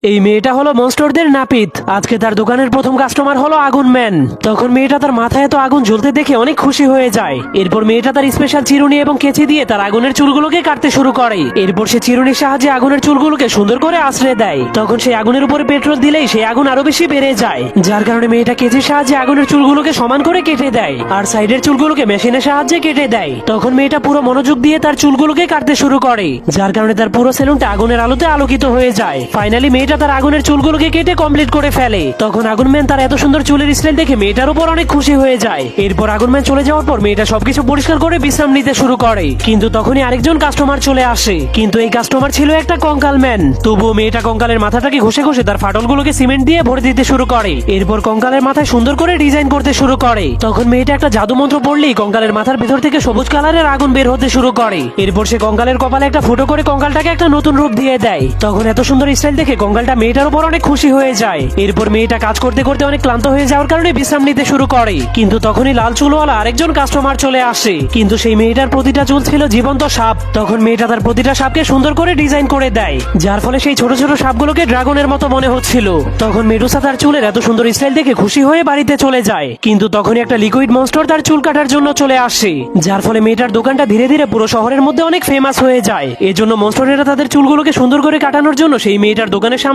এই মেয়েটা হলো মনস্টারদের নাপিত। আজকে তার দোকানের প্রথম কাস্টমার হলো আগুন ম্যান। তখন মেয়েটা তার মাথায় এত আগুন জ্বলতে দেখে অনেক খুশি হয়ে যায়। এরপর মেয়েটা তার স্পেশাল চিরুনি এবং কেচি দিয়ে তার আগুনের চুলগুলোকে কাটতে শুরু করে। এরপর সে চিরুনির সাহায্যে আগুনের চুলগুলোকে সুন্দর করে আশ্রয় দেয়। তখন সেই আগুনের উপরে পেট্রোল দিলেই সেই আগুন আরো বেশি বেড়ে যায়, যার কারণে মেয়েটা কেচির সাহায্যে আগুনের চুলগুলোকে সমান করে কেটে দেয় আর সাইডের চুলগুলোকে মেশিনের সাহায্যে কেটে দেয়। তখন মেয়েটা পুরো মনোযোগ দিয়ে তার চুলগুলোকে কাটতে শুরু করে, যার কারণে তার পুরো সেলুনটা আগুনের আলোতে আলোকিত হয়ে যায়। ফাইনালি মেয়েটা তার আগুনের চুলগুলোকে কেটে কমপ্লিট করে ফেলে। তখন আগুন ম্যান তার এত সুন্দর চুলের স্টাইল দেখে মেয়েটার উপর অনেক খুশি হয়ে যায়। এরপর আগুন ম্যান চলে যাওয়ার পর মেয়েটা সবকিছু পরিষ্কার করে বিশ্রাম নিতে শুরু করে। কিন্তু তখনই আরেকজন কাস্টমার চলে আসে, কিন্তু এই কাস্টমার ছিল একটা কঙ্কাল ম্যান। তবুও মেয়েটা কঙ্কালের মাথাটাকে ঘষে ঘষে তার ফাটলগুলোকে সিমেন্ট দিয়ে ভরে দিতে শুরু করে। এরপর কঙ্কালের মাথায় সুন্দর করে ডিজাইন করতে শুরু করে। তখন মেয়েটা একটা জাদু মন্ত্র পড়লেই কঙ্কালের মাথার ভেতর থেকে সবুজ কালারের আগুন বের হতে শুরু করে। এরপর সে কঙ্কালের কপালে একটা ফুটো করে কঙ্কালটাকে একটা নতুন রূপ দিয়ে দেয়। তখন এত সুন্দর স্টাইল দেখে কঙ্কালটা মেয়েটার উপর অনেক খুশি হয়ে যায়। এরপর মেয়েটা কাজ করতে করতে অনেক ক্লান্ত হয়ে যাওয়ার কারণে বিশ্রাম নিতে শুরু করে। কিন্তু তখনই লাল চুলওয়ালা আরেকজন কাস্টমার চলে আসে, কিন্তু সেই মেয়েটার প্রতিটা চুল ছিল জীবন্ত সাপ। তখন মেয়েটা তার প্রতিটা সাপকে সুন্দর করে ডিজাইন করে দেয়, যার ফলে সেই ছোট ছোট সাপগুলোকে ড্রাগনের মতো মনে হচ্ছিল। তখন মেডুসা তার চুলের এত সুন্দর স্টাইল দেখে খুশি হয়ে বাড়িতে চলে যায়। কিন্তু তখনই একটা লিকুইড মনস্টার তার চুল কাটার জন্য চলে আসে, যার ফলে মেয়েটার দোকানটা ধীরে ধীরে পুরো শহরের মধ্যে অনেক ফেমাস হয়ে যায়। এজন্য মনস্টারেরা তাদের চুলগুলোকে সুন্দর করে কাটানোর জন্য সেই মেয়েটার দোকানের সামনে